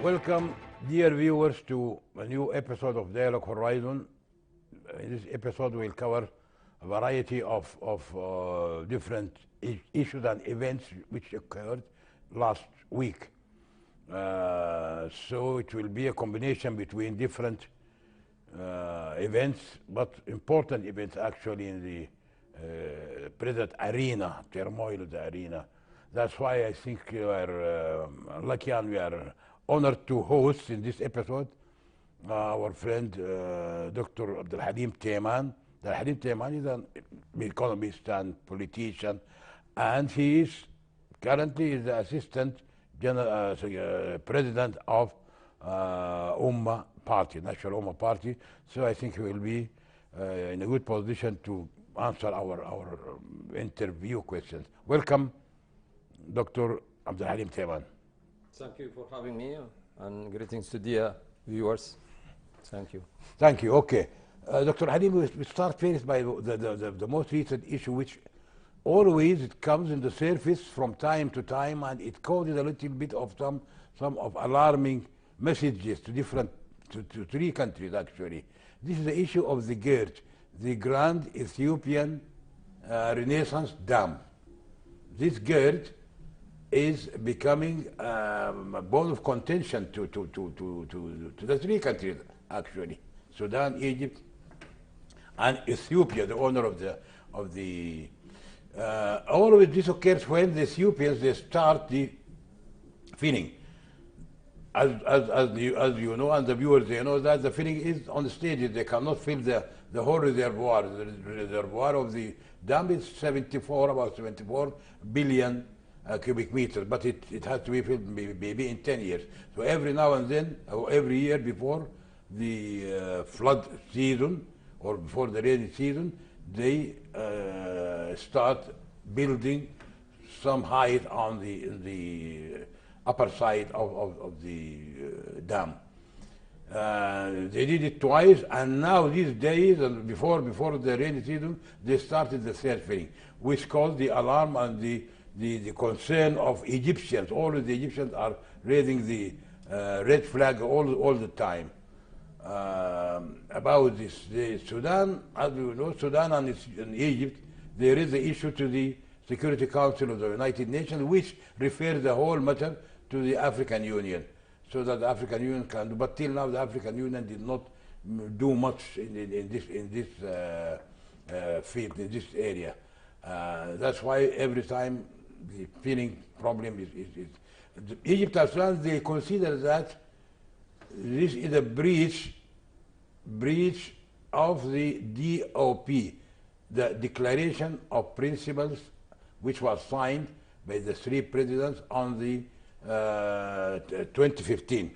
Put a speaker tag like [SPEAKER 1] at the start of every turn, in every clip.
[SPEAKER 1] Welcome, dear viewers, to a new episode of Dialogue Horizon. In this episode, we'll cover a variety of different issues and events which occurred last week. So it will be a combination between different events, but important events actually in the present arena, turmoil of the arena. That's why I think we are lucky and we are honored to host in this episode our friend Dr. Abdul Halim Tayman. Abdul Halim Tayman is an economist and politician, and he is currently the assistant president of Ummah Party, National Ummah Party. So I think he will be in a good position to answer our interview questions. Welcome, Dr. Abdul Halim Tayman.
[SPEAKER 2] Thank you for having me, and greetings to dear viewers. Thank you.
[SPEAKER 1] Thank you. Okay. Dr. Halim, we start first by the most recent issue, which always it comes in the surface from time to time, and it causes a little bit of some of alarming messages to three countries actually. This is the issue of the GERD, the Grand Ethiopian Renaissance Dam. This GERD is becoming a bone of contention to the three countries actually: Sudan, Egypt, and Ethiopia, the owner of the. All of this occurs when the Ethiopians they start the filling. As you know, and the viewers they know that the filling is on the stages. They cannot fill the whole reservoir. The reservoir of the dam is about 74 billion cubic meters, but it has to be filled maybe in 10 years. So every now and then, or every year before the flood season or before the rainy season, they start building some height on the upper side of the dam. They did it twice, and now these days, and before the rainy season, they started the third filling, which caused the alarm and the concern of Egyptians. All of the Egyptians are raising the red flag all the time about this. The Sudan, as you know, Sudan and Egypt, there is the issue to the Security Council of the United Nations, which refers the whole matter to the African Union, so that the African Union can do. But till now, the African Union did not do much in this field, in this area. That's why every time the filling problem is Egypt and Sudan, they consider that this is a breach of the DOP, the Declaration of Principles, which was signed by the three presidents on the 2015.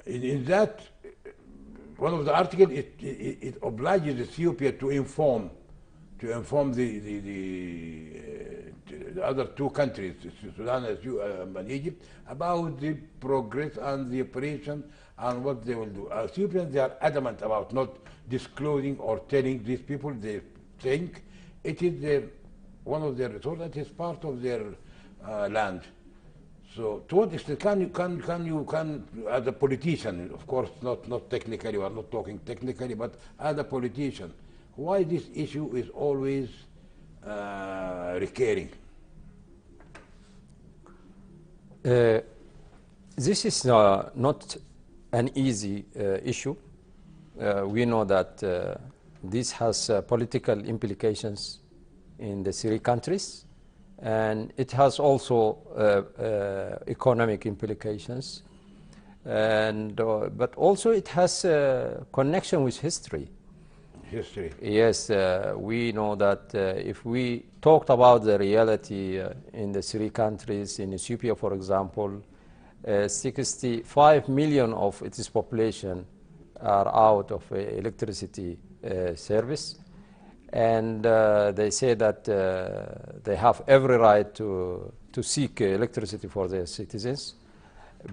[SPEAKER 1] In that, one of the articles, it obliges Ethiopia to inform the other two countries, Sudan and Egypt, about the progress and the operation and what they will do. Ethiopians, they are adamant about not disclosing or telling these people. They think it is one of their resources, it is part of their land. So to what extent can you as a politician, of course not technically, we are not talking technically, but as a politician, why this issue is always recurring?
[SPEAKER 2] This is not an easy issue. We know that this has political implications in the three countries, and it has also economic implications, and but also it has a connection with history. Yes, we know that if we talked about the reality in the three countries, in Ethiopia, for example, 65 million of its population are out of electricity service, and they say that they have every right to seek electricity for their citizens,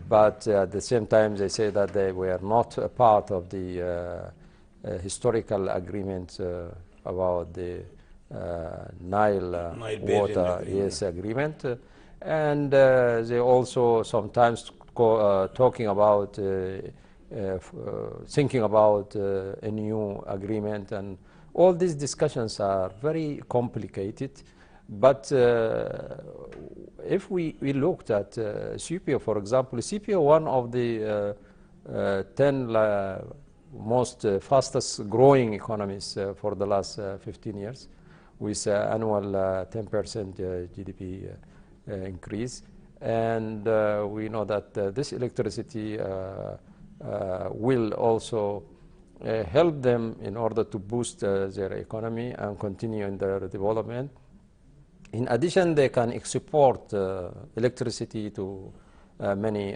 [SPEAKER 2] but at the same time they say that they were not a part of the historical agreement about the Nile water agreement, and they also sometimes talking about thinking about a new agreement, and all these discussions are very complicated. But if we looked at Ethiopia, for example, Ethiopia, one of the 10 most fastest growing economies for the last 15 years, with annual 10% GDP increase. And we know that this electricity will also help them in order to boost their economy and continue in their development. In addition, they can export electricity to many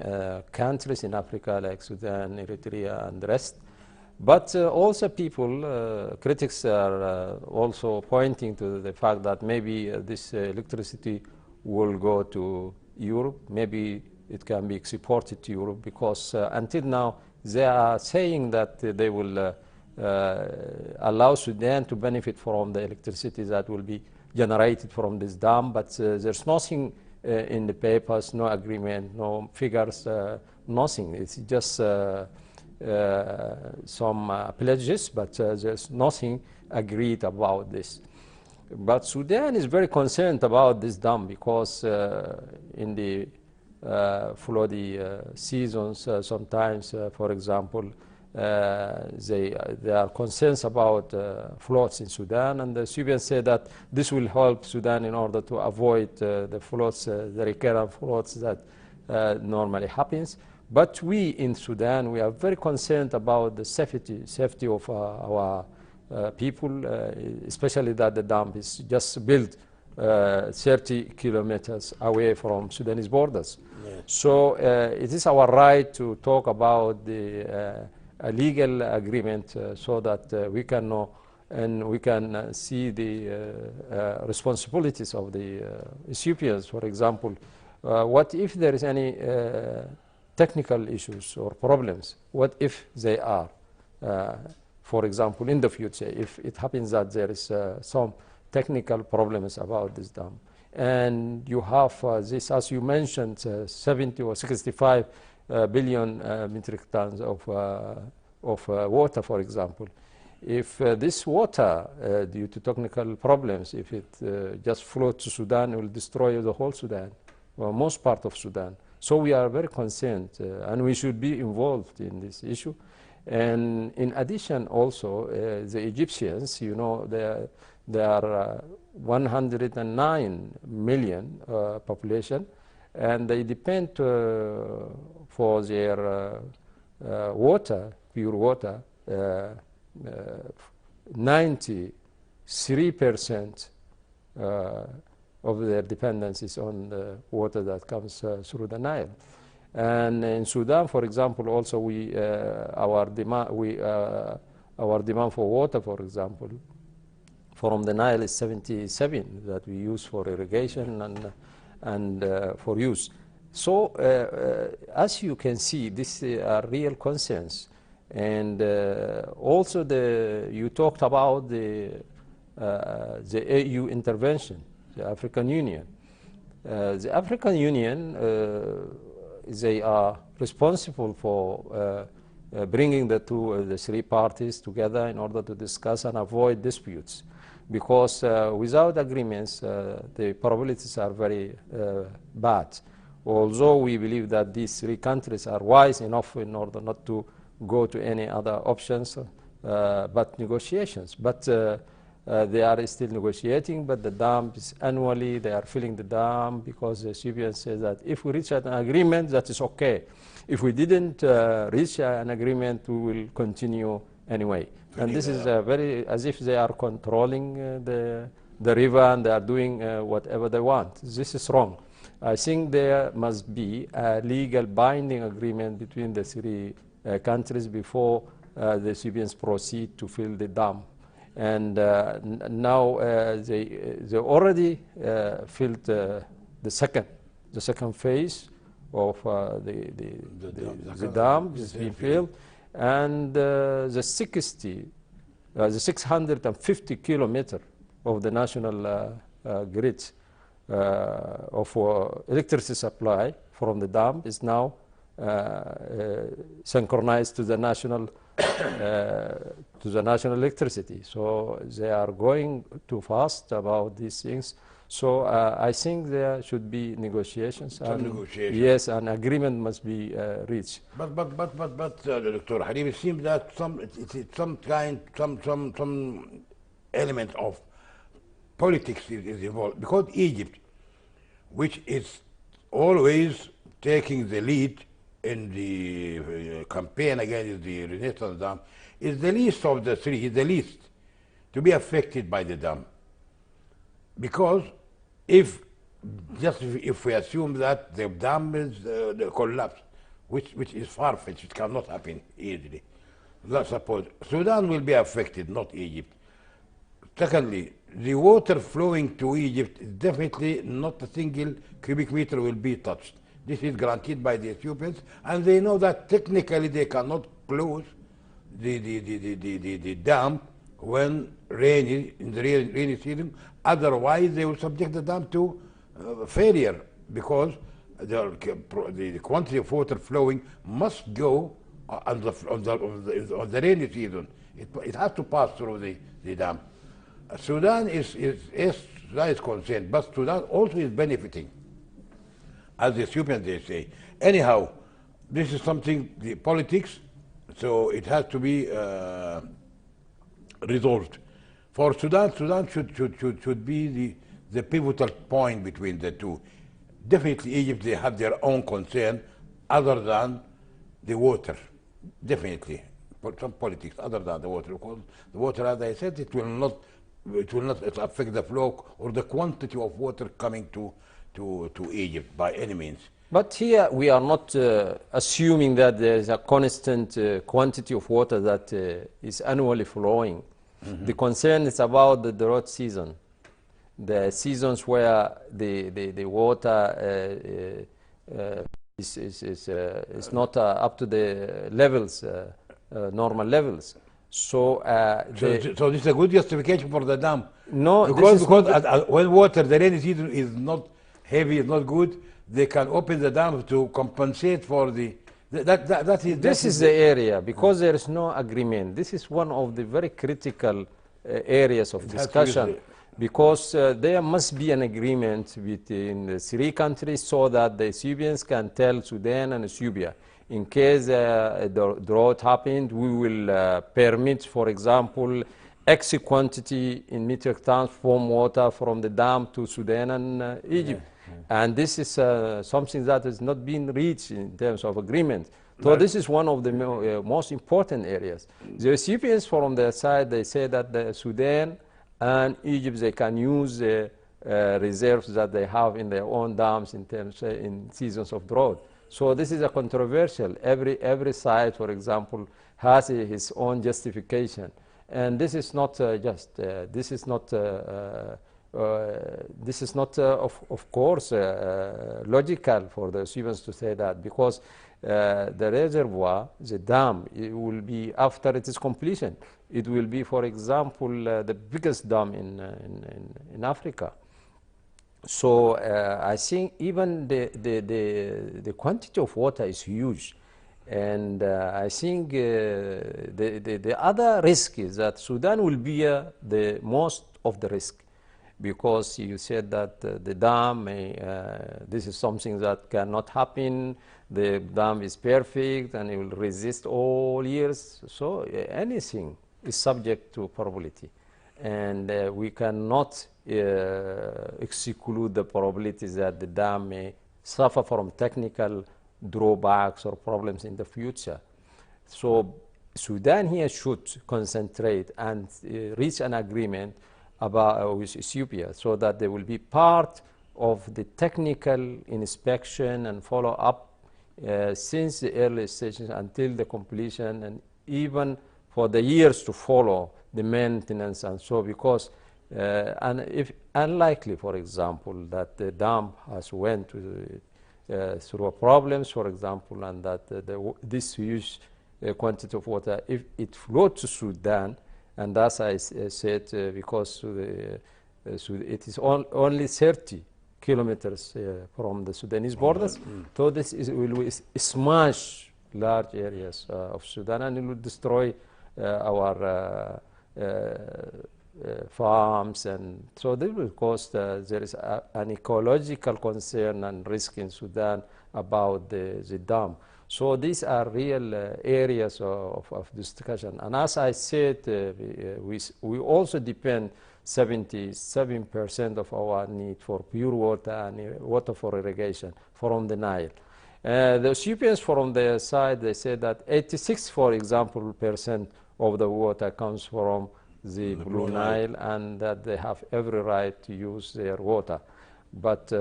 [SPEAKER 2] countries in Africa, like Sudan, Eritrea, and the rest. But also people, critics are also pointing to the fact that maybe this electricity will go to Europe. Maybe it can be exported to Europe, because until now they are saying that they will allow Sudan to benefit from the electricity that will be generated from this dam. But there's nothing in the papers, no agreement, no figures, nothing. It's just some pledges, but there's nothing agreed about this. But Sudan is very concerned about this dam, because in the floody seasons, sometimes, for example, there are concerns about floods in Sudan, and the Ethiopians say that this will help Sudan in order to avoid the floods, the recurrent floods that normally happens. But we in Sudan, we are very concerned about the safety of our people, especially that the dam is just built 30 kilometers away from Sudanese borders. Yeah. So it is our right to talk about the a legal agreement so that we can know and we can see the responsibilities of the Ethiopians. For example, what if there is any technical issues or problems? What if they are, for example, in the future, if it happens that there is some technical problems about this dam, and you have this, as you mentioned, 70 or 65 billion metric tons of water, for example. If this water, due to technical problems, if it just flows to Sudan, it will destroy the whole Sudan, or most part of Sudan. So we are very concerned, and we should be involved in this issue. And in addition, also, the Egyptians, you know, there are 109 million population, and they depend for their water, pure water, 93% of their dependence is on the water that comes through the Nile. And in Sudan, for example, also our demand for water, for example, from the Nile is 77 that we use for irrigation and for use. So as you can see, these are real concerns. And also you talked about the AU intervention, the African Union. The African Union, they are responsible for bringing the three parties together in order to discuss and avoid disputes. Because without agreements, the probabilities are very bad. Although we believe that these three countries are wise enough in order not to go to any other options but negotiations. But they are still negotiating, but the dam is annually, they are filling the dam, because the Ethiopians say that if we reach an agreement, that is okay. If we didn't reach an agreement, we will continue anyway. And this is very, as if they are controlling the river, and they are doing whatever they want. This is wrong. I think there must be a legal binding agreement between the three countries before the Ethiopians proceed to fill the dam. And now they already filled the second phase of the dam is being filled, and the 650 kilometer of the national grid of electricity supply from the dam is now synchronized to the national electricity. So they are going too fast about these things. So I think there should be negotiations.
[SPEAKER 1] Some negotiations.
[SPEAKER 2] Yes, an agreement must be reached.
[SPEAKER 1] But Dr. Halim, it seems that it's some element of politics is involved, because Egypt, which is always taking the lead in the campaign against the Renaissance Dam, is the least of the three, is the least to be affected by the dam. Because if we assume that the dam is collapsed, which is far-fetched, it cannot happen easily. Let's suppose Sudan will be affected, not Egypt. Secondly, the water flowing to Egypt is definitely not a single cubic meter will be touched. This is guaranteed by the Ethiopians, and they know that technically they cannot close the dam when in the rainy season. Otherwise, they will subject the dam to failure, because the quantity of water flowing must go on the rainy season. It has to pass through the dam. Sudan is concerned, but Sudan also is benefiting, as the Ethiopians they say. Anyhow, this is something, the politics, so it has to be resolved. For Sudan should be the pivotal point between the two. Definitely Egypt, they have their own concern other than the water, definitely. But some politics other than the water, because the water, as I said, it will not affect the flow or the quantity of water coming to Egypt by any means.
[SPEAKER 2] But here we are not assuming that there is a constant quantity of water that is annually flowing. Mm-hmm. The concern is about the drought season, the seasons where the water is not up to the levels, normal levels. So
[SPEAKER 1] this is a good justification for the dam.
[SPEAKER 2] No,
[SPEAKER 1] because when water, the rainy season is not heavy, is not good, they can open the dam to compensate for the.
[SPEAKER 2] This is the area, because there is no agreement. This is one of the very critical areas of discussion, because there must be an agreement between the three countries so that the Ethiopians can tell Sudan and Ethiopia, in case the drought happened, we will permit, for example, X quantity in metric tons from water from the dam to Sudan and Egypt. And this is something that has not been reached in terms of agreement. So this is one of the most important areas. The Ethiopians, from their side, they say that the Sudan and Egypt, they can use the reserves that they have in their own dams in seasons of drought. So this is a controversial. Every side, for example, has his own justification, and this is not just. This is not. This is not, of course, logical for the Ethiopians to say that, because the reservoir, the dam, it will be, after its completion, it will be, for example, the biggest dam in Africa. So I think even the quantity of water is huge. And I think the other risk is that Sudan will bear the most of the risk, because you said that the dam, this is something that cannot happen. The dam is perfect and it will resist all years. So anything is subject to probability. And we cannot exclude the probabilities that the dam may suffer from technical drawbacks or problems in the future. So Sudan here should concentrate and reach an agreement with Ethiopia, so that they will be part of the technical inspection and follow-up since the early stages until the completion, and even for the years to follow, the maintenance and so, because and if unlikely, for example, that the dam has went through problems, for example, and that this huge quantity of water, if it flowed to Sudan, and as I said, because it is only 30 kilometers from the Sudanese borders. So this will smash large areas of Sudan, and it will destroy our farms, and so this will cause there is an ecological concern and risk in Sudan about the dam. So these are real areas of discussion. And as I said, we also depend 77% of our need for pure water and water for irrigation from the Nile. The Ethiopians from their side, they say that 86, for example, percent of the water comes from the Blue Nile, and that they have every right to use their water. But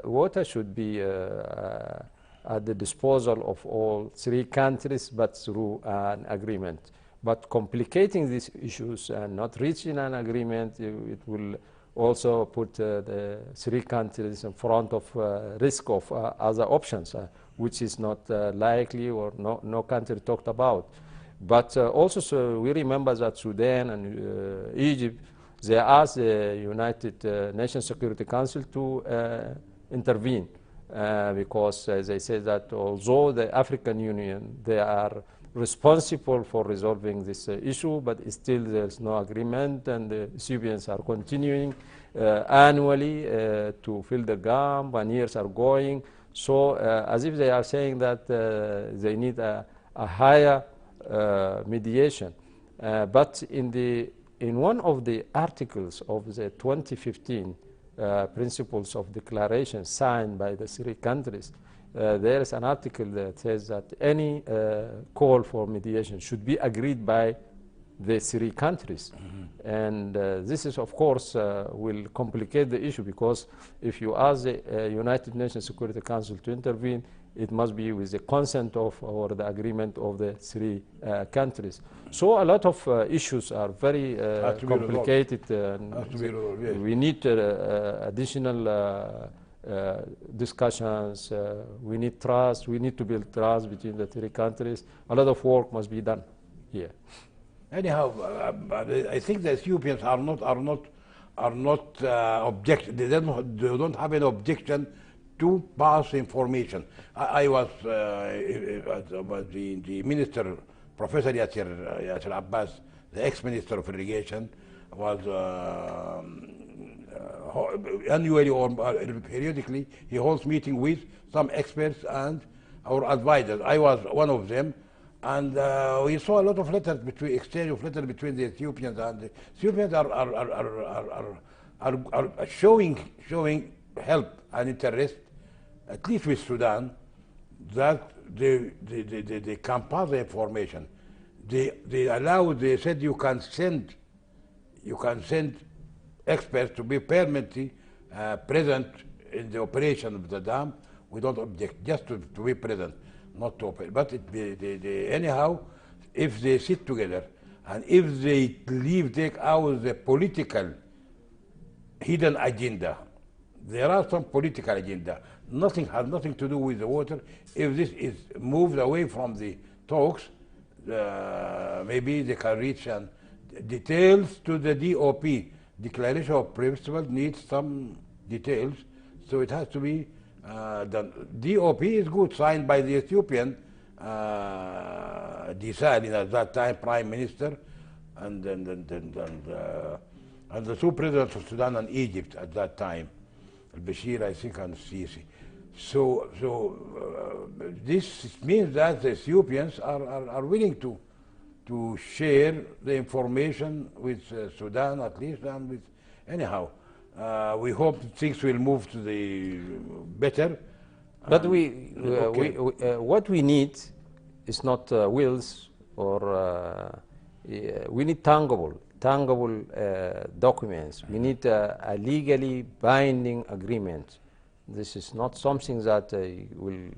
[SPEAKER 2] water should be at the disposal of all three countries, but through an agreement. But complicating these issues and not reaching an agreement, it will also put the three countries in front of risk of other options, which is not likely, or no country talked about. But also, so we remember that Sudan and Egypt, they asked the United Nations Security Council to intervene because they say that although the African Union, they are responsible for resolving this issue, but still there's no agreement, and the Ethiopians are continuing annually to fill the gap, and years are going. So as if they are saying that they need a higher mediation. But in one of the articles of the 2015 Principles of Declaration signed by the three countries, there is an article that says that any call for mediation should be agreed by the three countries. And this is, of course, will complicate the issue, because if you ask the United Nations Security Council to intervene, it must be with the consent of or the agreement of the three countries. So a lot of issues are very complicated. We need additional discussions. We need trust. We need to build trust between the three countries. A lot of work must be done here.
[SPEAKER 1] Anyhow, I think the Ethiopians are not object. They don't have an objection to pass information. I was the minister, Professor Yasser Abbas, the ex-minister of irrigation, was annually or periodically he holds meeting with some experts and our advisors. I was one of them, and we saw a lot of letters exchange of letters between the Ethiopians, and the Ethiopians are showing help and interest, at least with Sudan, that they can pass the information. They said you can send experts to be permanently present in the operation of the dam. We don't object, just to be present, not to operate. But anyhow, if they sit together and if they take out the political hidden agenda, there are some political agenda. Has nothing to do with the water. If this is moved away from the talks, maybe they can reach and details to the DOP. Declaration of Principles needs some details, so it has to be done. DOP is good, signed by the Ethiopian, deciding at that time Prime Minister, and the two presidents of Sudan and Egypt at that time, al-Bashir, I think, and Sisi. So this means that the Ethiopians are willing to share the information with Sudan, at least, and with anyhow. We hope things will move to the better.
[SPEAKER 2] But what we need is not wills, or we need tangible documents. We need a legally binding agreement. This is not something that will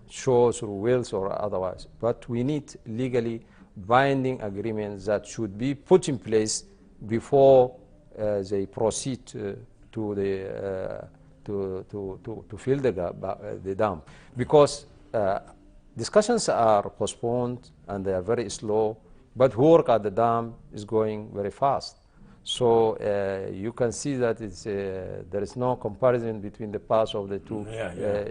[SPEAKER 2] show through wills or otherwise, but we need legally binding agreements that should be put in place before they proceed to fill the dam, because discussions are postponed and they are very slow, but work at the dam is going very fast. So you can see that there is no comparison between the past of the two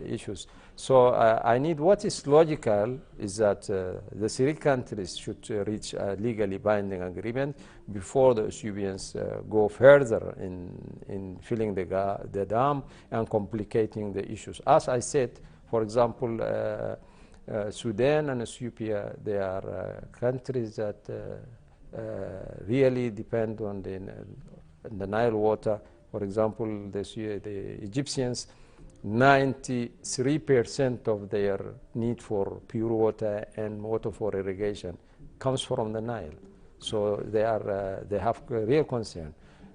[SPEAKER 2] issues. So I need, what is logical is that the three countries should reach a legally binding agreement before the Ethiopians go further in filling the dam and complicating the issues. As I said, for example, Sudan and Ethiopia, they are countries that really depend on the Nile water. For example, the Egyptians, 93% of their need for pure water and water for irrigation comes from the Nile. So they have a real concern.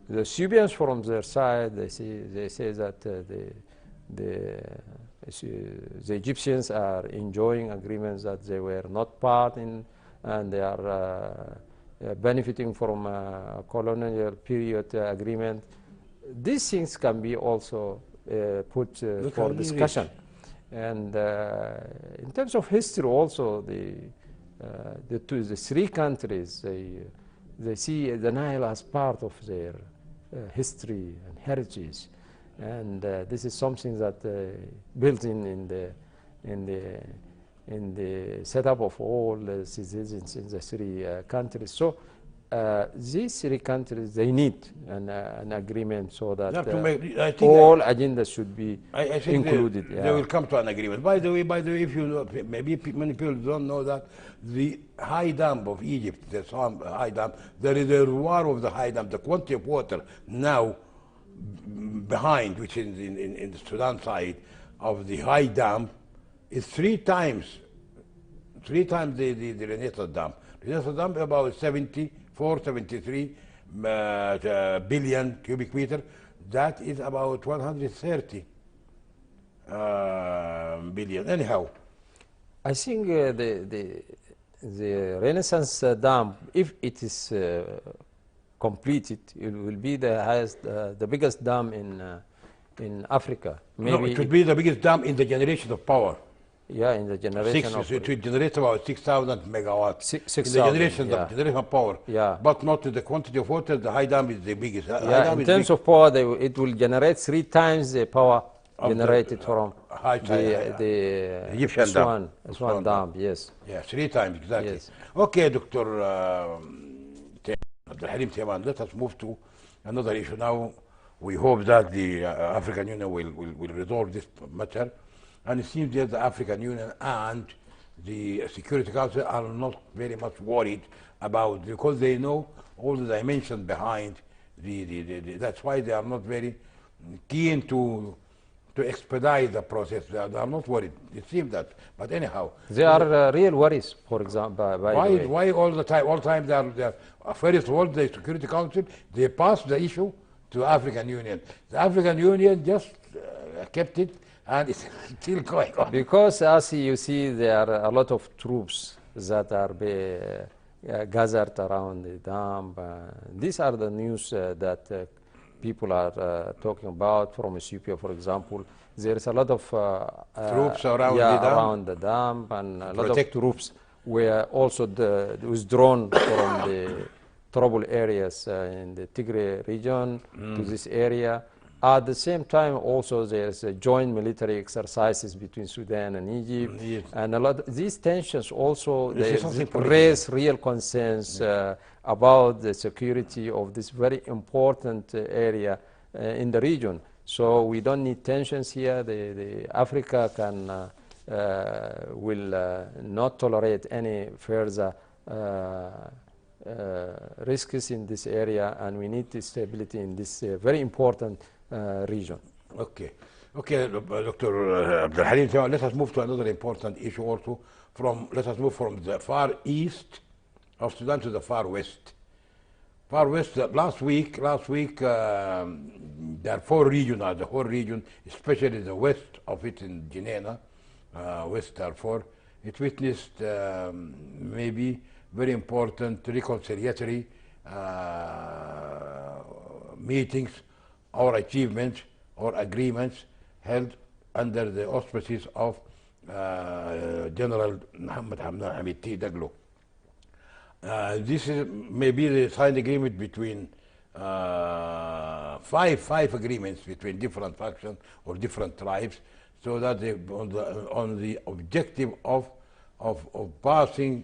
[SPEAKER 2] The Syrians, from their side, they say that the Egyptians are enjoying agreements that they were not part in, and they are benefiting from a colonial period agreement. These things can be also put for discussion. And in terms of history also, the three countries, they see the Nile as part of their history and heritage. And this is something that built in the setup of all the citizens in the three countries. So these three countries, they need an agreement so that all agendas should be included.
[SPEAKER 1] They will come to an agreement. By the way, if you know, maybe many people don't know that the high dam of Egypt, the high dam, the reservoir of the high dam, the quantity of water now behind, which is in the Sudan side of the high dam, is three times the Renaissance dam. Renaissance dam is about 73 billion cubic meter. That is about 130 billion. Anyhow,
[SPEAKER 2] I think the Renaissance dam, if it is completed, it will be the highest, the biggest dam in Africa.
[SPEAKER 1] Maybe no, it would be the biggest dam in the generation of power.
[SPEAKER 2] Yeah, in the generation
[SPEAKER 1] it generates about 6,000 megawatts.
[SPEAKER 2] 6,000
[SPEAKER 1] in the generation of power.
[SPEAKER 2] Yeah.
[SPEAKER 1] But not to the quantity of water. The high dam is the biggest.
[SPEAKER 2] Yeah, in terms of power, it will generate 3 times the power generated from the
[SPEAKER 1] Egyptian dam.
[SPEAKER 2] Aswan dam. Yes.
[SPEAKER 1] Yeah, 3 times exactly.
[SPEAKER 2] Yes.
[SPEAKER 1] Okay, Dr. Abdulhalim Teman, let us move to another issue now. We hope that the African Union will resolve this matter. And it seems that the African Union and the Security Council are not very much worried about, because they know all the dimensions behind that's why they are not very keen to expedite the process. They are not worried. It seems that. But anyhow,
[SPEAKER 2] there are real worries. For example,
[SPEAKER 1] why all the time they are first of all, the Security Council, they passed the issue to African Union. The African Union just kept it, and it's still going on.
[SPEAKER 2] Because as you see, there are a lot of troops that are gathered around the dam. These are the news that people are talking about from Ethiopia, for example. There is a lot of
[SPEAKER 1] troops around
[SPEAKER 2] the dam, and a lot of troops were also withdrawn from the trouble areas in the Tigray region to this area. At the same time, also there's joint military exercises between Sudan and Egypt, and a lot of these tensions also raise real concerns about the security of this very important area in the region. So we don't need tensions here. The Africa will not tolerate any further risks in this area, and we need stability in this very important region.
[SPEAKER 1] Okay, Dr. Abdulhalim, let us move to another important issue also. Let us move from the far east of Sudan to the far west. Far west. Last week, Darfur region, the whole region, especially the west of it in Jenaina, West Darfur, it witnessed maybe very important reconciliatory meetings or achievements or agreements held under the auspices of General Muhammad Hamid T. Daglo. This is maybe the signed agreement between five agreements between different factions or different tribes, so that they, on the objective of passing,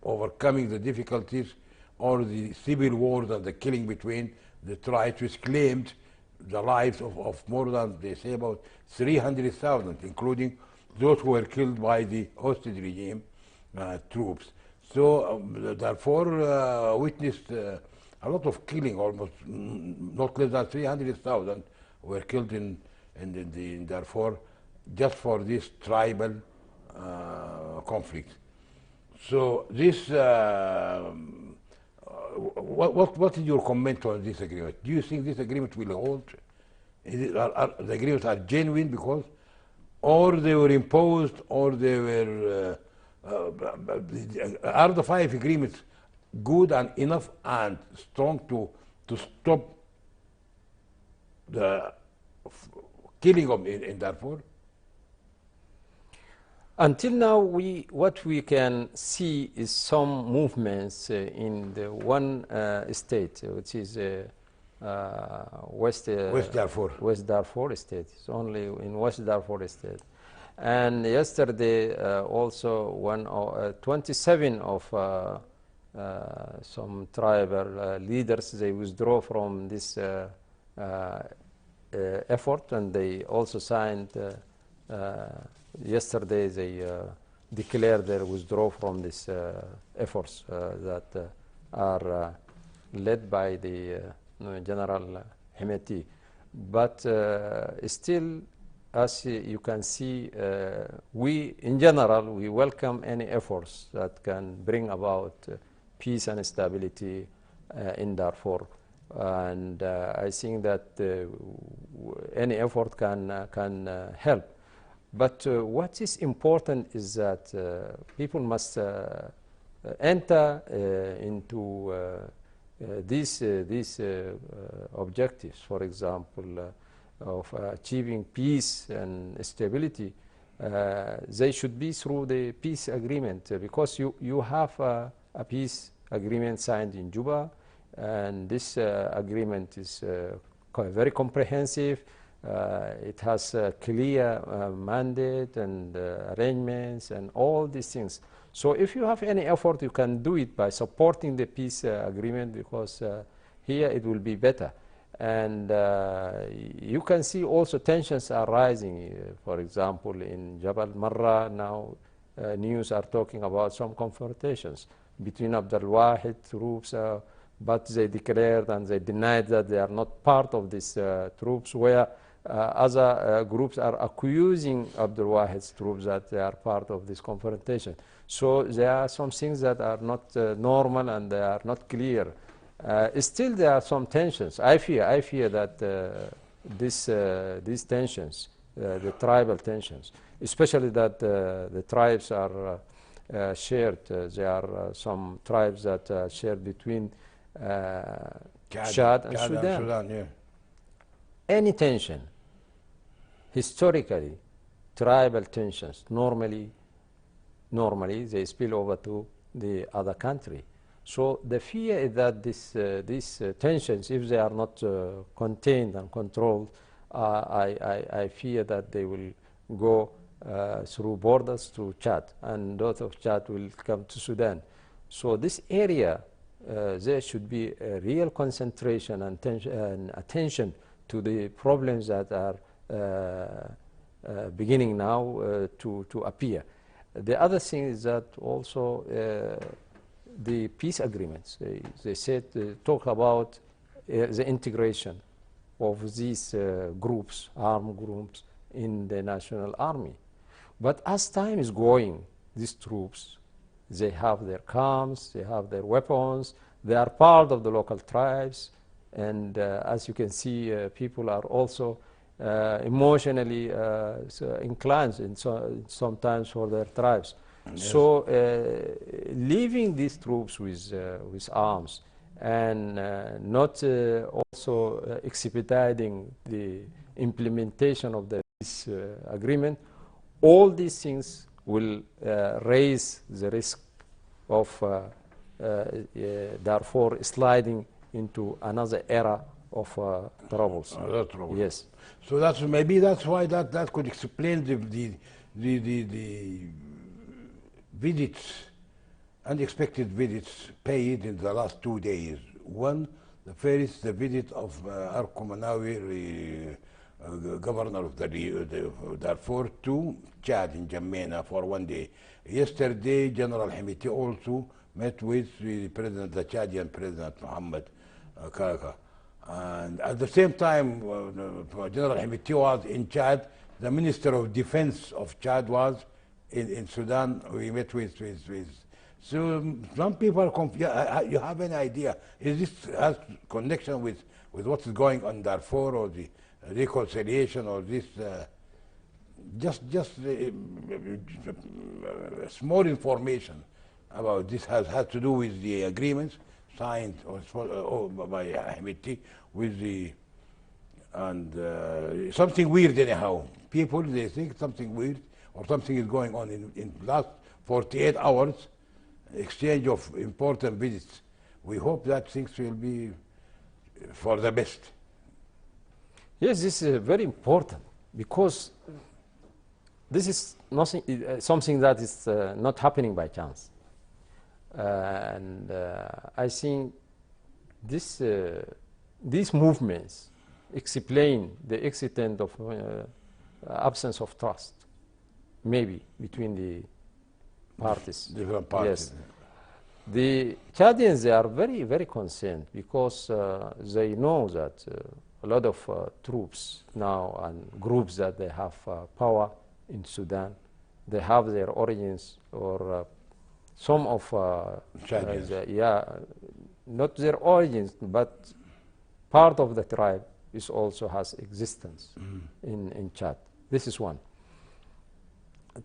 [SPEAKER 1] overcoming the difficulties or the civil wars and the killing between the tribes, which claimed the lives of more than, they say, about 300,000, including those who were killed by the hostage regime troops. So Darfur witnessed a lot of killing, almost not less than 300,000 were killed in Darfur just for this tribal conflict. So this, what is your comment on this agreement? Do you think this agreement will hold? Are the agreements are genuine because, or they were imposed, or they were, are the five agreements good and enough and strong to stop the killing in Darfur?
[SPEAKER 2] Until now, what we can see is some movements in the one state, which is West
[SPEAKER 1] Darfur.
[SPEAKER 2] West Darfur state. It's only in West Darfur state. And yesterday, also 27 of some tribal leaders, they withdraw from this effort, and they also signed. Yesterday, they declared their withdrawal from these efforts that are led by the General Hemeti. But still, as you can see, we, in general, we welcome any efforts that can bring about peace and stability in Darfur. And I think that any effort can help. But what is important is that people must enter into these objectives, for example, of achieving peace and stability. They should be through the peace agreement, because you have a peace agreement signed in Juba, and this agreement is very comprehensive. It has a clear mandate and arrangements and all these things. So if you have any effort, you can do it by supporting the peace agreement, because here it will be better. And you can see also tensions are rising. For example, in Jabal Marra now, news are talking about some confrontations between Abdul Wahid troops, but they declared and they denied that they are not part of these troops, where other groups are accusing Abdul Wahid's troops that they are part of this confrontation. So there are some things that are not normal and they are not clear. Still, there are some tensions. I fear that these tensions, the tribal tensions, especially that the tribes are shared. There are some tribes that are shared between Chad and Sudan.
[SPEAKER 1] Yeah.
[SPEAKER 2] Any tension, historically, tribal tensions, normally they spill over to the other country. So the fear is that these tensions, if they are not contained and controlled, I fear that they will go through borders to Chad, and those of Chad will come to Sudan. So this area, there should be a real concentration and attention to the problems that are beginning now to appear. The other thing is that also the peace agreements, they said, talk about the integration of these groups, armed groups, in the national army. But as time is going, these troops, they have their arms, they have their weapons, they are part of the local tribes, and as you can see, people are also emotionally inclined sometimes for their tribes. Yes. So leaving these troops with arms and not also expediting the implementation of the peace agreement, all these things will raise the risk of Darfur sliding into another era of troubles.
[SPEAKER 1] That's trouble.
[SPEAKER 2] Yes.
[SPEAKER 1] So that's maybe that's why that could explain the visits, unexpected visits paid in the last 2 days. One, the first, the visit of Arko Manawi, governor of the Darfur, to Chad in Jamena for 1 day. Yesterday, General Hamiti also met with the president, the Chadian president, Mohammed Kaka. And at the same time, General Hamiti was in Chad. The Minister of Defense of Chad was in Sudan. We met with. So some people are confused. You have any idea? Is this has connection with what is going on in Darfur, or the reconciliation, or this just small information about this has to do with the agreements signed or by Hamiti with the, and something weird anyhow. People, they think something weird or something is going on in last 48 hours, exchange of important visits. We hope that things will be for the best.
[SPEAKER 2] Yes, this is very important, because this is nothing, something that is not happening by chance. And I think this, these movements explain the extent of absence of trust, maybe, between the parties.
[SPEAKER 1] Different parties.
[SPEAKER 2] Yes. The Chadians, they are very, very concerned, because they know that a lot of troops now and groups that they have power in Sudan, they have their origins, or some of not their origins, but part of the tribe is also has existence in Chad. This is one.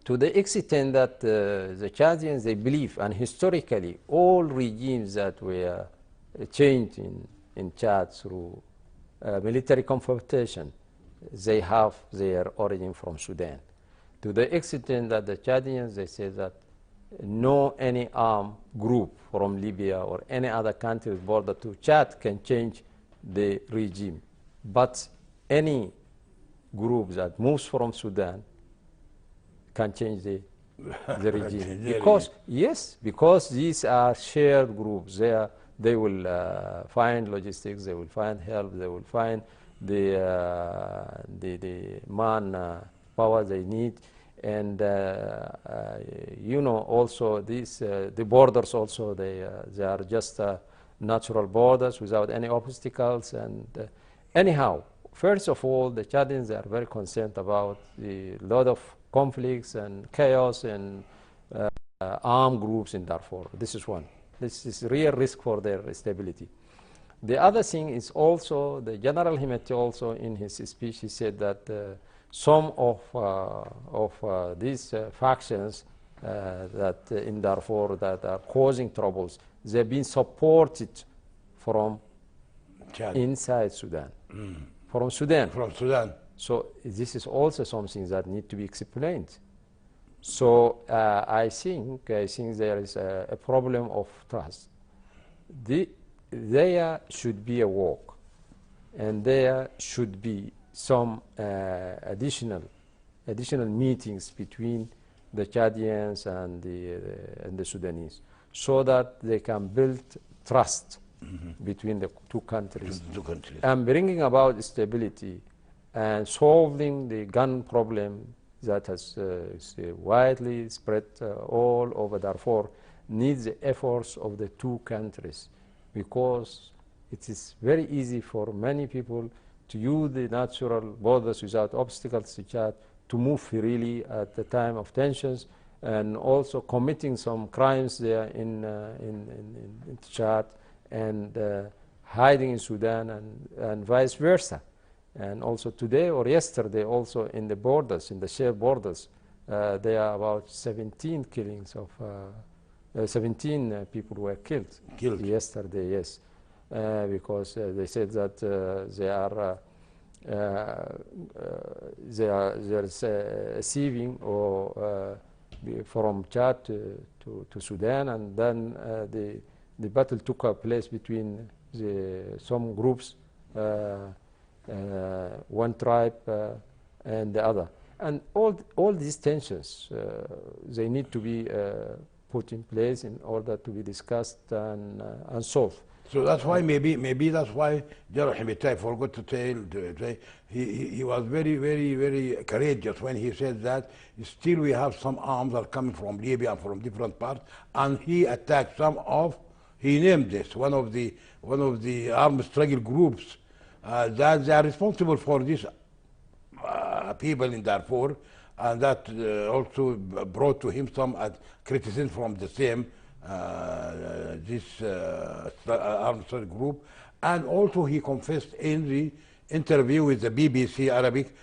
[SPEAKER 2] To the extent that the Chadians, they believe, and historically all regimes that were changed in Chad through military confrontation, they have their origin from Sudan. To the extent that the Chadians, they say that no any armed group from Libya or any other country border to Chad can change the regime. But any group that moves from Sudan can change the regime. Because, yes, because these are shared groups. They will find logistics, they will find help, they will find the man power they need. And you know, also these the borders also, they are just natural borders without any obstacles. And anyhow, first of all, the Chadians, they are very concerned about the lot of conflicts and chaos and armed groups in Darfur. This is one. This is real risk for their stability. The other thing is also, the General Himeti also in his speech, he said that some of these factions that in Darfur that are causing troubles, they've been supported from
[SPEAKER 1] Chad.
[SPEAKER 2] Inside Sudan. From Sudan.
[SPEAKER 1] From Sudan.
[SPEAKER 2] So this is also something that need to be explained. So I think there is a problem of trust. There should be a walk, and there should be some additional meetings between the Chadians and the Sudanese, so that they can build trust between the two countries, and bringing about stability and solving the gun problem that has widely spread all over Darfur. Needs the efforts of the two countries, because it is very easy for many people to use the natural borders without obstacles to Chad, to move freely at the time of tensions, and also committing some crimes there in Chad, and hiding in Sudan, and vice versa. And also today or yesterday, also in the borders, in the shared borders, there are about 17 killings of 17 people were killed yesterday. Yes, because they said that they are receiving or from Chad to Sudan, and then the battle took place between some groups, one tribe and the other. And all these tensions, they need to be put in place in order to be discussed and solved.
[SPEAKER 1] So that's why maybe that's why General Himitai forgot to say he was very courageous when he said that still we have some arms are coming from Libya and from different parts, and he attacked he named this one of the armed struggle groups that they are responsible for this people in Darfur, and that also brought to him some criticism from the same this armed struggle group. And also he confessed in the interview with the BBC Arabic,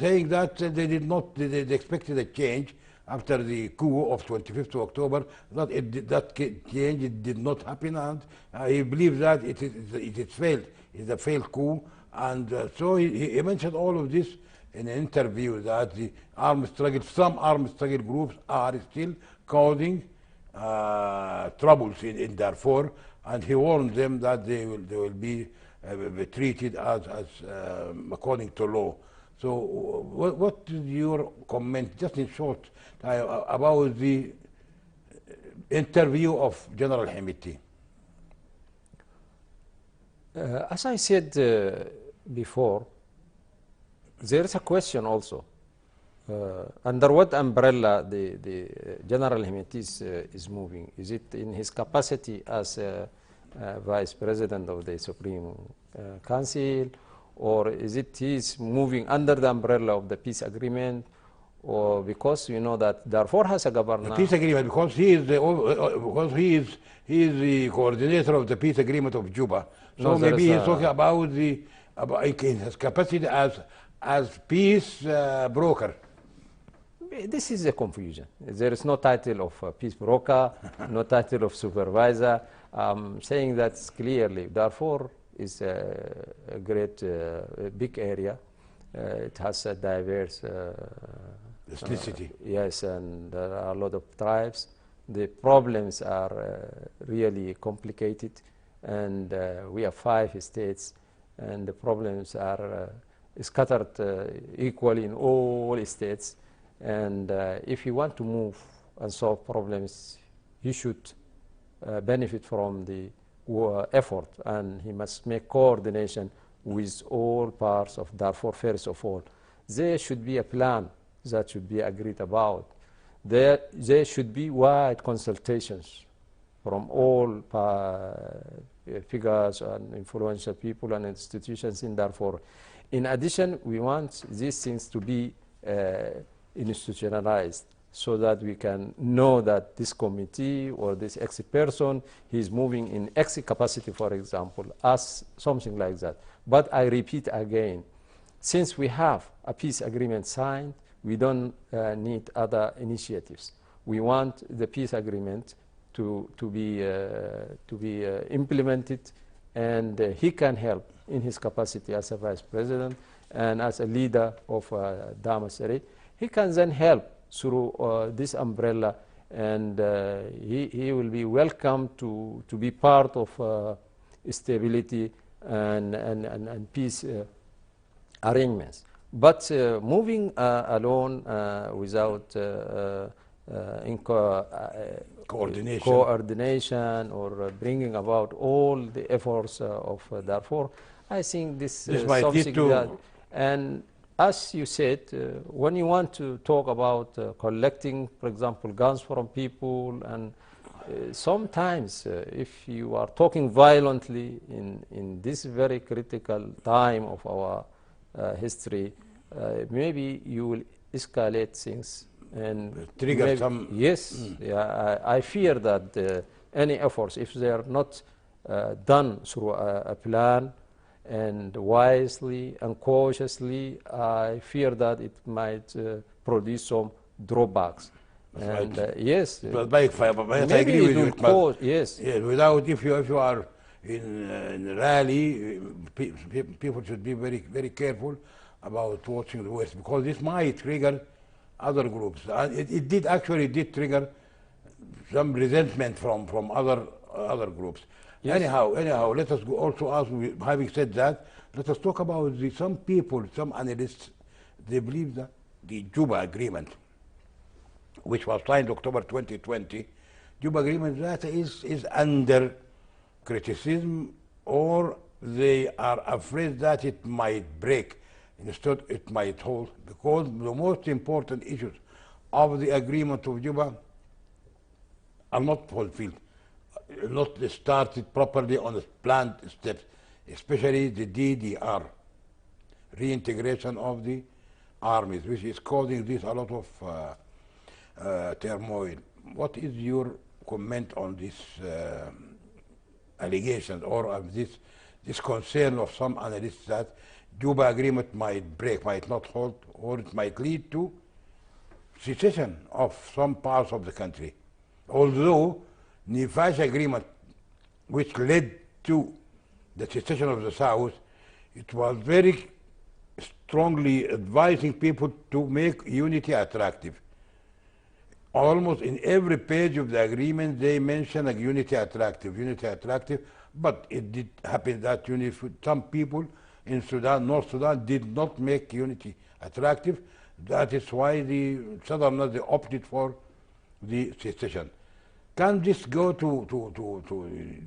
[SPEAKER 1] saying that they expected a change after the coup of 25th of October, that change did not happen, and he believes that it is failed. It's a failed coup, and so he mentioned all of this in an interview, that the some armed struggle groups are still causing troubles in Darfur, and he warned them that they will be treated as according to law. So what is your comment, just in short, about the interview of General Hemeti?
[SPEAKER 2] As I said before, there is a question also. Under what umbrella the General Hemeti is moving? Is it in his capacity as Vice President of the Supreme Council, or is it he's moving under the umbrella of the peace agreement, or because you know that Darfur has a governor?
[SPEAKER 1] The peace agreement, because he is the coordinator of the peace agreement of Juba. So maybe he's talking about his capacity as peace broker.
[SPEAKER 2] This is a confusion. There is no title of peace broker, no title of supervisor. Saying that clearly, Darfur is a great, big area. It has a diverse
[SPEAKER 1] ethnicity.
[SPEAKER 2] Yes, and there are a lot of tribes. The problems are really complicated, and we have 5 states, and the problems are scattered equally in all states. And if you want to move and solve problems, you should benefit from the effort, and he must make coordination with all parts of Darfur. First of all, there should be a plan that should be agreed about. There should be wide consultations from all figures and influential people and institutions in Darfur. In addition, we want these things to be institutionalized, so that we can know that this committee or this X person, he's moving in X capacity, for example, as something like that. But I repeat again, since we have a peace agreement signed, we don't need other initiatives. We want the peace agreement to be implemented, and he can help in his capacity as a vice president and as a leader of Damascene. He can then help through this umbrella, and he will be welcome to be part of stability and peace arrangements. But moving alone without coordination or bringing about all the efforts of Darfur, I think this is something that, and as you said, when you want to talk about collecting, for example, guns from people, and sometimes if you are talking violently in this very critical time of our history, maybe you will escalate things and
[SPEAKER 1] trigger
[SPEAKER 2] maybe,
[SPEAKER 1] some.
[SPEAKER 2] Yes, yeah, I fear that any efforts, if they are not done through a plan and wisely and cautiously, I fear that it might produce some drawbacks. And yes,
[SPEAKER 1] but I agree with you.
[SPEAKER 2] Yes,
[SPEAKER 1] without if you are in a rally, people should be very careful about watching the West, because this might trigger other groups. And it did trigger some resentment from other groups.
[SPEAKER 2] Yes.
[SPEAKER 1] Anyhow, let us go also ask, having said that, let us talk about some people, some analysts, they believe that the Juba Agreement, which was signed October 2020, Juba Agreement, that is under criticism, or they are afraid that it might break. Instead, it might hold, because the most important issues of the agreement of Juba are not fulfilled, not started properly on the planned steps, especially the DDR, reintegration of the armies, which is causing this a lot of turmoil. What is your comment on this allegations, or of this concern of some analysts that Juba agreement might break, might not hold, or it might lead to secession of some parts of the country? Although Nifash agreement, which led to the secession of the South, it was very strongly advising people to make unity attractive. Almost in every page of the agreement, they mention a unity attractive, but it did happen that some people in Sudan, North Sudan, did not make unity attractive. That is why the Southerners, they opted for the secession. Can this go to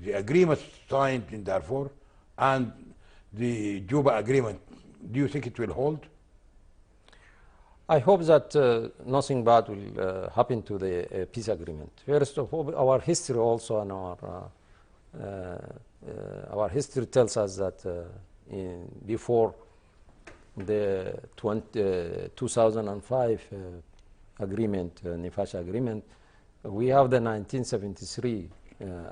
[SPEAKER 1] the agreement signed in Darfur and the Juba agreement? Do you think it will hold?
[SPEAKER 2] I hope that nothing bad will happen to the peace agreement. First of all, our history also, and our history tells us that before the 2005 agreement, Nifasha agreement, we have the 1973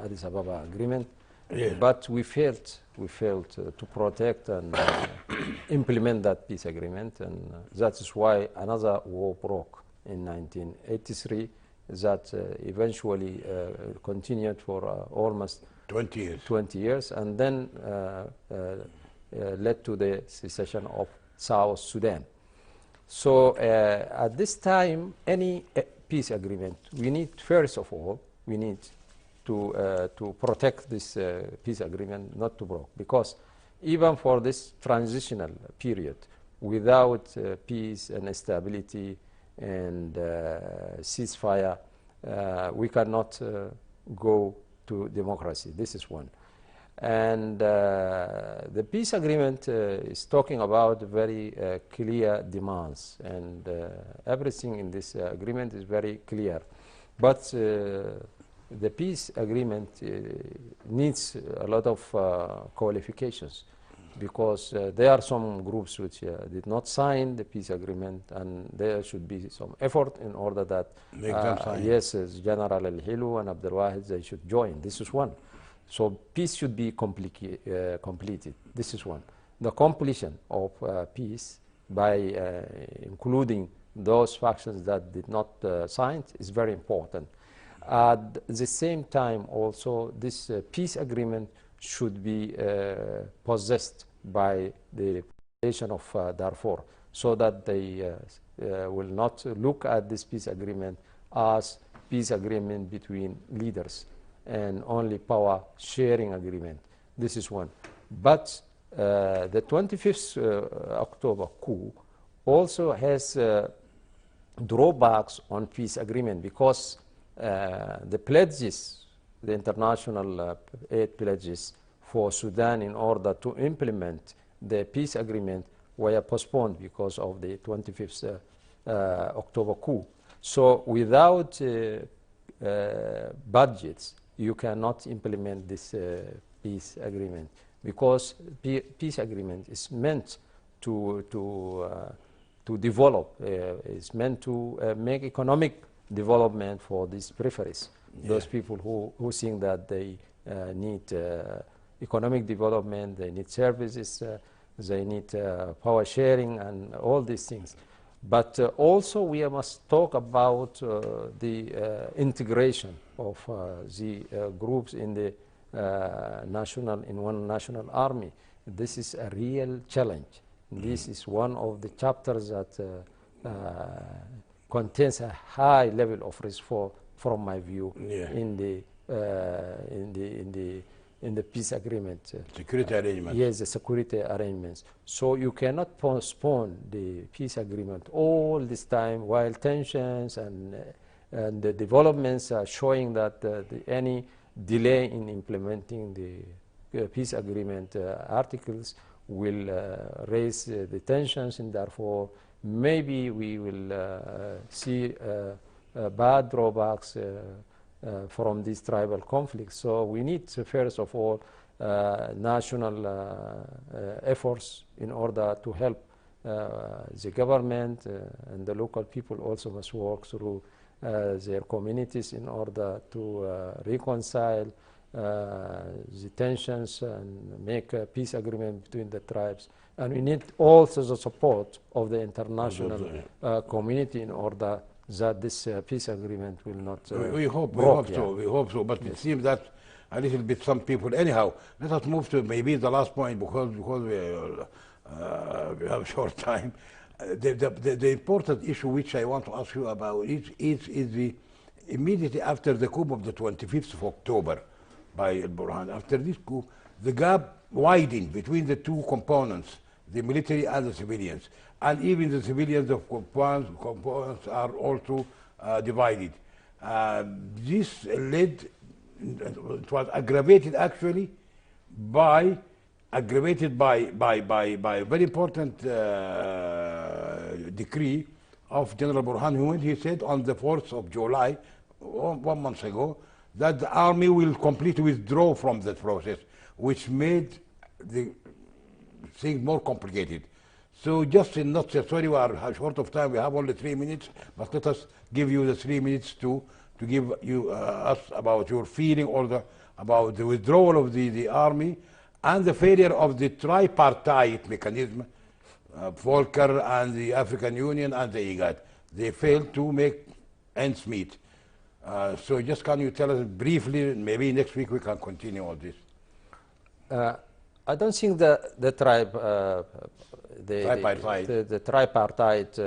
[SPEAKER 2] Addis Ababa agreement,
[SPEAKER 1] Yeah.
[SPEAKER 2] but we failed to protect and implement that peace agreement, and that is why another war broke in 1983 that eventually continued for almost
[SPEAKER 1] 20
[SPEAKER 2] years, and then led to the secession of South Sudan. So at this time, any peace agreement, we need, first of all, we need to protect this peace agreement not to break, because even for this transitional period, without peace and stability and ceasefire, we cannot go to democracy. This is one. And the peace agreement is talking about very clear demands, and everything in this agreement is very clear. But the peace agreement needs a lot of qualifications, because there are some groups which did not sign the peace agreement, and there should be some effort in order that
[SPEAKER 1] Make them sign.
[SPEAKER 2] yes, General Al-Hilu and Abdul Wahid, they should join. This is one. So peace should be completed. This is one. The completion of peace by including those factions that did not sign is very important. At the same time, also, this peace agreement should be possessed by the population of Darfur, so that they will not look at this peace agreement as peace agreement between leaders and only power sharing agreement. This is one. But the 25th October coup also has drawbacks on peace agreement, because the pledges, the international aid pledges for Sudan in order to implement the peace agreement were postponed because of the 25th October coup. So without budgets, you cannot implement this peace agreement, because peace agreement is meant to develop, is meant to make economic development for these peripheries. Yeah. Those people who think that they need economic development, they need services, they need power sharing and all these things. But also we must talk about the integration of the groups in the one national army. This is a real challenge. This is one of the chapters that contains a high level of risk, from my view, yeah, in the in the peace agreement.
[SPEAKER 1] Security arrangements.
[SPEAKER 2] Yes, the security arrangements. So you cannot postpone the peace agreement all this time while tensions and the developments are showing that any delay in implementing the peace agreement articles will raise the tensions, and therefore maybe we will see bad drawbacks from these tribal conflicts. So we need to, first of all, national efforts in order to help the government and the local people also must work through their communities in order to reconcile the tensions and make a peace agreement between the tribes. And we need also the support of the international community in order that this peace agreement will not
[SPEAKER 1] we hope
[SPEAKER 2] broke,
[SPEAKER 1] so. We hope so. But it seems that a little bit some people. Anyhow, let us move to maybe the last point because we have short time. The important issue which I want to ask you about is the immediately after the coup of the 25th of October by El Burhan. After this coup, the gap widened between the two components, the military and the civilians. And even the civilians of components are also divided. This led, it was aggravated actually by a very important decree of General Burhan, when he said on the 4th of July, 1 month ago, that the army will completely withdraw from that process, which made the thing more complicated. So just in not sorry, we are short of time. We have only 3 minutes, but let us give you the 3 minutes to give you us about your feeling or about the withdrawal of the army and the failure of the tripartite mechanism, Volcker and the African Union and the IGAD. They failed to make ends meet. So just can you tell us briefly, maybe next week we can continue on this.
[SPEAKER 2] I don't think the tripartite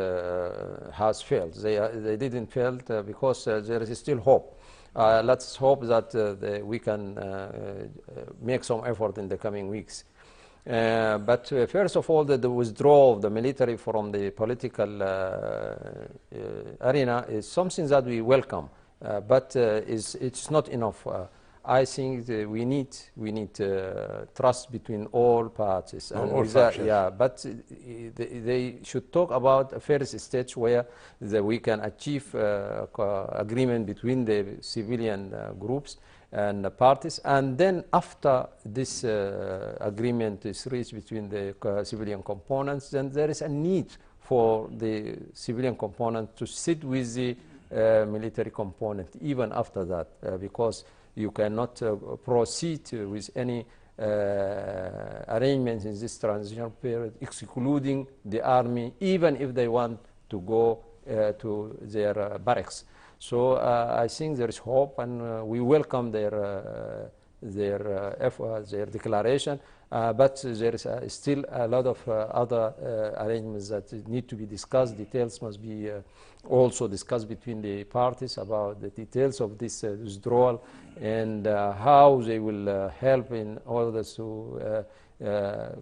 [SPEAKER 2] has failed. They didn't fail because there is still hope. Let's hope that we can make some effort in the coming weeks. But first of all, the withdrawal of the military from the political arena is something that we welcome, but it's not enough. I think we need trust between all parties. And
[SPEAKER 1] all factions.
[SPEAKER 2] Yeah, but they should talk about a first stage where we can achieve agreement between the civilian groups and the parties, and then after this agreement is reached between the civilian components, then there is a need for the civilian component to sit with the military component even after that, because you cannot proceed with any arrangements in this transition period, excluding the army, even if they want to go to their barracks. So I think there is hope, and we welcome their effort, their declaration. But there is still a lot of other arrangements that need to be discussed. Details must be also discussed between the parties about the details of this withdrawal and how they will help in order to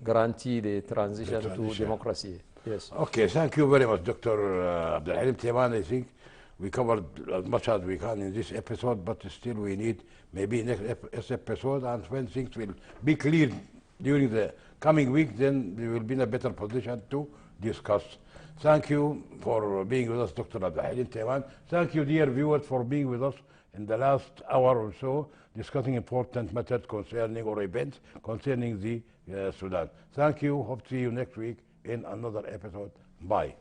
[SPEAKER 2] guarantee the transition to democracy. Yes.
[SPEAKER 1] Okay, thank you very much, Dr. Abdul Halim Teman. I think we covered as much as we can in this episode, but still we need maybe next episode, and when things will be clear during the coming week, then we will be in a better position to discuss. Thank you for being with us, Dr. Abdul Halim Teman. Thank you, dear viewers, for being with us in the last hour or so, discussing important matters concerning or events concerning the Sudan. Thank you. Hope to see you next week in another episode. Bye.